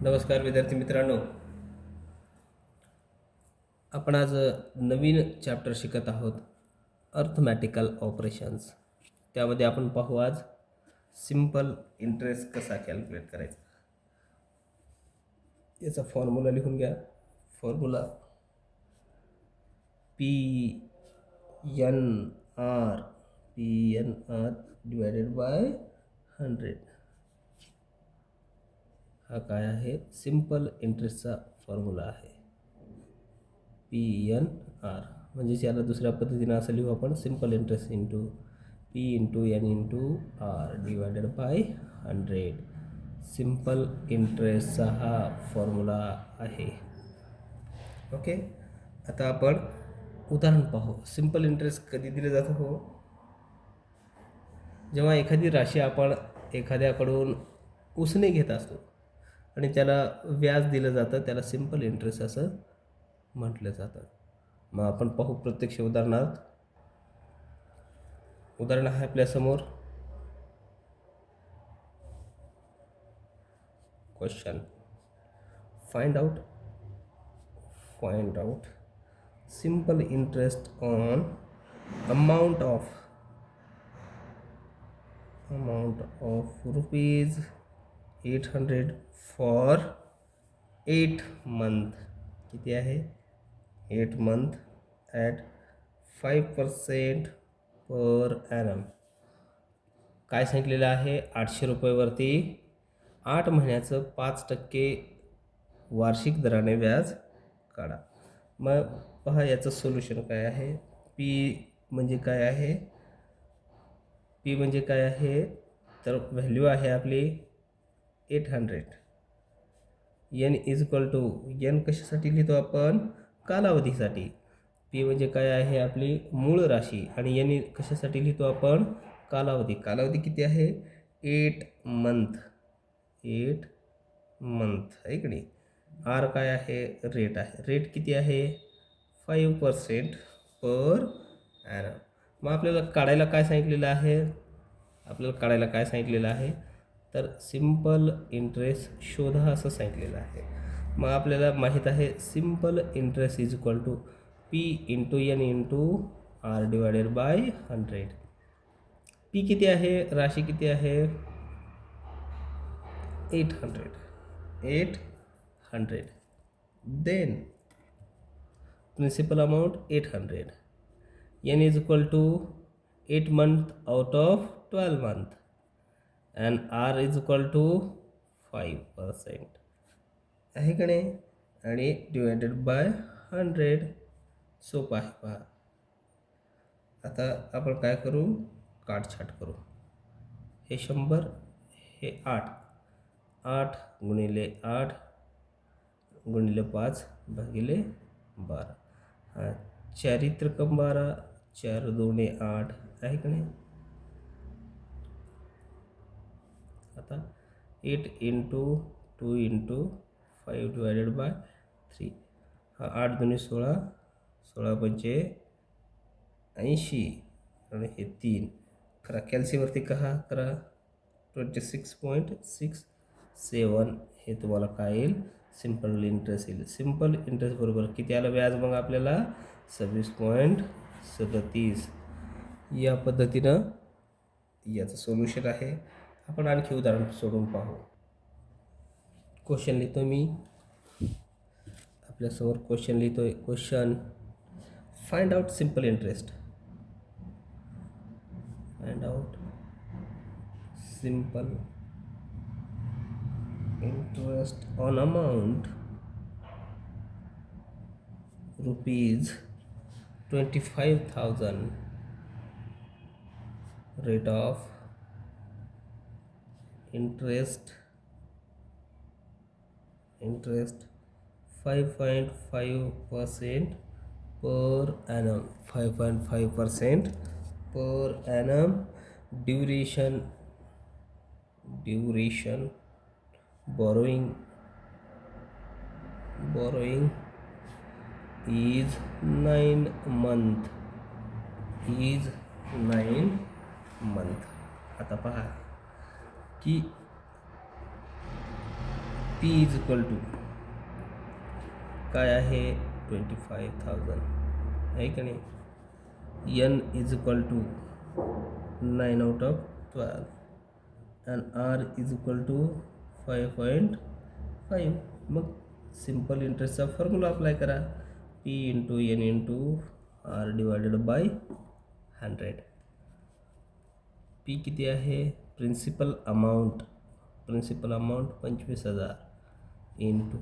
नमस्कार विद्यार्थी मित्रांनो, आपण आज नवीन चॅप्टर शिकत आहोत अर्थमॅटिकल ऑपरेशन्स. त्यामध्ये आपण पाहू आज सिंपल इंटरेस्ट कसा कॅल्क्युलेट करायचा. याचा फॉर्म्युला लिहून घ्या. Formula PNR divided by 100. हा काय आहे? सिंपल इंटरेस्टचा फॉर्म्युला आहे. PNR म्हणजे याला दुसऱ्या पद्धतीने असं लिहू आपण, simple interest into P into N into R divided by 100. Simple इंटरेस्टचा हा फॉर्म्युला आहे. ओके, आता आपण उदाहरण पाहू. सिंपल इंटरेस्ट कधी दिलं जातं? हो, जेव्हा एखादी राशी आपण एखाद्याकडून उसने घेत असतो आणि त्याला व्याज दिलं जातं, त्याला सिंपल इंटरेस्ट असं म्हटलं जातं. मग आपण पाहू प्रत्यक्ष उदाहरणार्थ. उदाहरण आहे आपल्यासमोर. Question: find out simple interest on amount of rupees 800 for 8 month. किती आहे? 8 मंथ ॲट 5% पर ॲनम. काय सांगितलेलं आहे? 800 रुपयेवरती 8 महिन्याचं 5% वार्षिक दराने व्याज काढा. मग पहा याचं सोल्युशन काय आहे. पी म्हणजे काय आहे? पी म्हणजे काय आहे? तर व्हॅल्यू आहे आपली 800. N is equal to, N कशासाठी लिहितो आपण? कालावधीसाठी. पी म्हणजे काय आहे? आपली मूळ राशी. आणि एन कशासाठी लिहितो आपण? कालावधी. कालावधी किती आहे? 8 मंथ. 8 मंथ आहे की नाही. आर काय आहे? रेट आहे. रेट किती आहे? 5% पर ॲनम. मग आपल्याला काढायला काय सांगितलेलं आहे? तर सिंपल इंटरेस्ट शोधा असं सांगितलेलं आहे. मग आपल्याला माहीत आहे simple interest is equal to P into N into R divided by 100. P किती आहे? राशी किती आहे? 800. Then principal amount 800. N is equal to 8 month out of 12 month and R is equal to 5% आहे का नाही. आणि डिवायडेड बाय 100. सोपं आहे पहा. आता आपण काय करू? काटछाट करू. हे 100, हे 8 गुणिले 8 गुणिले 5 भागिले 12. चारित्रकम 12, 4 2 8 आहे का नाही. आता 8 इंटू 2 इंटू 5 डिवायडेड बाय 3. हा 8 2 16, 16 पंचे 80 आणि हे 3 करा. कॅल्सीवरती करा. 26.67 हे तुम्हाला काय येईल? सिंपल इंटरेस्ट येईल. सिंपल इंटरेस्ट बरोबर किती आलं व्याज मग आपल्याला? 26.37. या पद्धतीनं याचं सोल्युशन आहे. आपण आणखी उदाहरण सोडून पाहू. क्वेश्चन लिहितो मी आपल्यासमोर. क्वेश्चन लिहितोय. Question: find out simple interest. Find out simple interest on amount rupees 25,000. Rate of interest 5.5% per annum. 5.5% per annum. Duration borrowing is 9 month. आता पहा की पी इज इक्वल टू काय आहे 25,000 आहे का नाही. N is equal to 9 out of 12 and R is equal to 5.5. मग simple इंटरेस्टचा फॉर्म्युला अप्लाय करा. P into N into R divided by 100. P किती आहे principal amount 25,000 into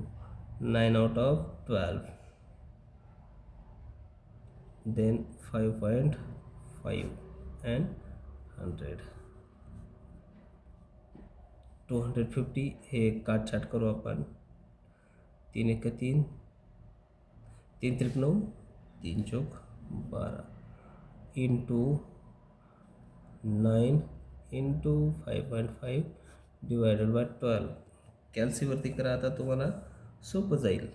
9 out of 12 then 5.5 and 100. 250 हे काटछाट करू आपण. 3 एक 3 3 त्रिक 9 3 चौक 12 इंटू 9 इंटू 5.5 डिवायडेड बाय 12. कॅल्सीवरती करा आता तुम्हाला सोपं जाईल.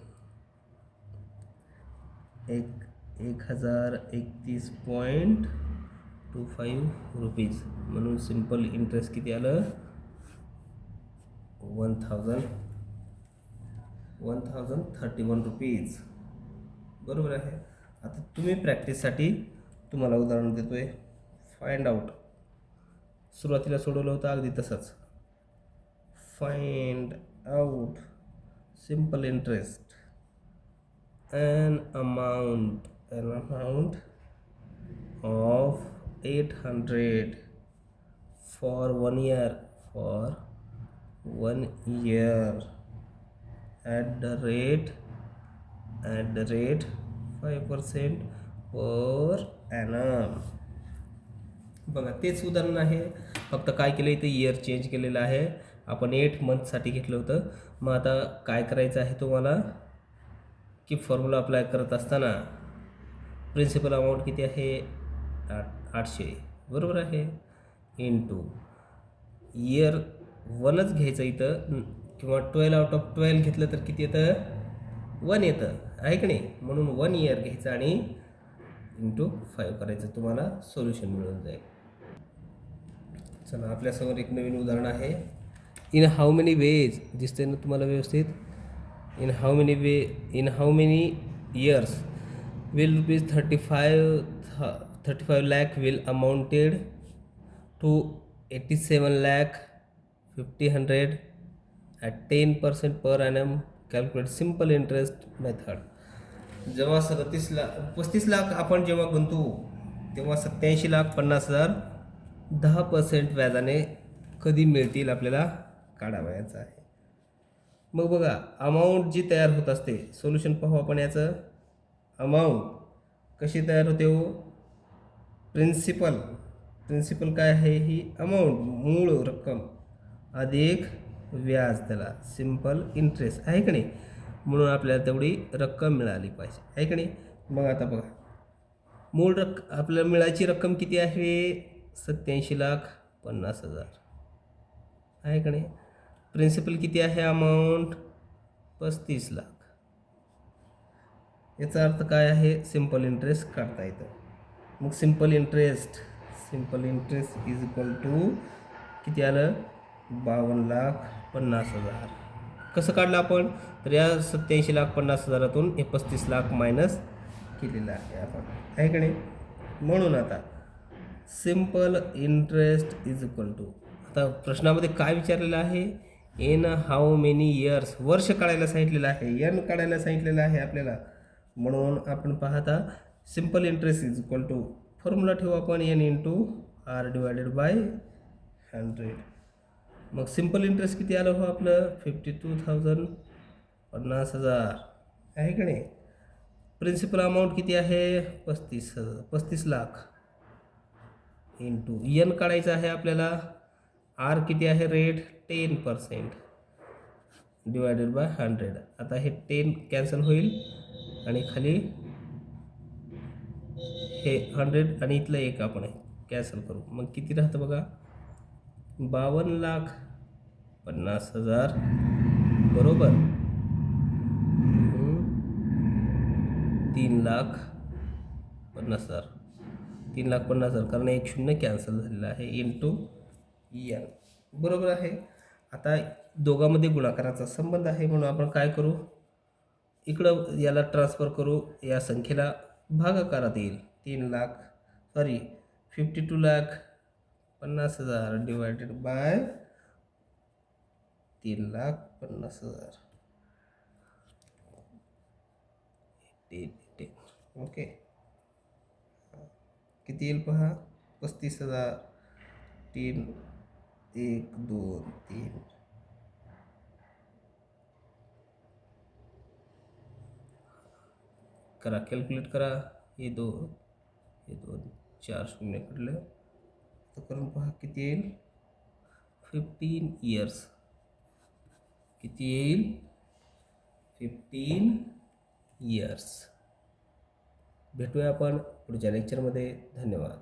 1031.25 रुपीज म्हणून सिंपल इंटरेस्ट किती आलं 1031 रुपीज. बरोबर आहे. आता तुम्ही प्रॅक्टिससाठी तुम्हाला उदाहरण देतोय. फाइंड आउट सुरुवातीला सोडवलं होतं अगदी तसंच. Find out simple interest an amount of 800 for 1 year at the rate 5% per annum. बघा तेच उदाहरण आहे, फक्त काय केलं इथे इयर चेंज केलेलं आहे. आपण 8 मंथसाठी घेतलं होतं. मग आता काय करायचं आहे तुम्हाला की फॉर्म्युला अप्लाय करत असताना प्रिन्सिपल अमाऊंट किती आहे 800 बरोबर आहे इंटू इयर 1च घ्यायचं इथं किंवा 12 आउट ऑफ 12 घेतलं तर किती येतं 1 येतं आहे की नाही. म्हणून 1 इयर घ्यायचं आणि इंटू 5 करायचं तुम्हाला सोल्युशन मिळून जाईल. चला आपल्यासमोर एक नवीन उदाहरण आहे. इन हाऊ मेनी वेज दिसते ना तुम्हाला व्यवस्थित. in how many years will rupees 35 lakh will amounted to 87 lakh 50,000 at 10% per annum. Calculate simple interest method. जेव्हा 35 लाख आपण जेव्हा गुंतवू तेव्हा 87,50,000 10% व्याजाने कधी मिळतील आपल्याला काढावयाचं आहे. मग बघा अमाऊंट जी तयार होत असते सोल्युशन पाहू आपण. याचं अमाऊंट कशी तयार होते हो प्रिन्सिपल काय आहे ही अमाऊंट मूळ रक्कम अधिक व्याज त्याला सिंपल इंटरेस्ट आहे की नाही. म्हणून आपल्याला तेवढी रक्कम मिळाली पाहिजे आहे की नाही. मग आता बघा मूळ आपल्याला मिळायची रक्कम किती आहे 87,50,000 आहे का नाही. प्रिन्सिपल किती आहे अमाऊंट 35 लाख. याचा अर्थ काय आहे सिंपल इंटरेस्ट काढता येतं. मग simple interest is equal to किती आलं 52,50,000. कसं काढलं आपण तर या 87,50,000 हे 35 लाख मायनस केलेलं आहे आपण आहे का नाही. म्हणून आता simple interest is equal to आता प्रश्नामध्ये काय विचारलेलं आहे इन हाऊ मेनी इयर्स वर्ष काढायला सांगितलेलं आहे एन काढायला सांगितलेलं आहे आपल्याला. म्हणून आपण पाहता simple interest is equal to formula ठेवू आपण N into R divided by 100. मग सिंपल इंटरेस्ट किती आलं हो आपलं 52,050,000 आहे का नाही. प्रिन्सिपल अमाऊंट किती आहे 35 लाख इंटू एन काढायचं आहे आपल्याला. आर किती आहे रेट 10% डिवायडेड बाय 100. आता हे 10 कॅन्सल होईल आणि खाली हे 100 आणि इथलं एक आपण कॅन्सल करू. मग किती राहतं बघा 52,50,000 बरोबर 3,50,000 3,50,000 कारण एक शून्य कॅन्सल झालेलं आहे इंटू एन बरोबर आहे. आता दोघांमध्ये गुणाकाराचा संबंध आहे, म्हणून आपण काय करू, इकडं याला ट्रान्सफर करू, या संख्येला भागाकारात येईल. 52,50,000 डिवायडेड बाय 3,50,000. ओके, किती येईल पहा, 35,000. 3 1 2 3 करा, कॅल्क्युलेट करा. हे 2 4 शून्य कडलं तर करून पहा किती येईल. 15 इयर्स. किती येईल, 15 इयर्स. भेटूया आपण पुढच्या लेक्चरमध्ये. धन्यवाद.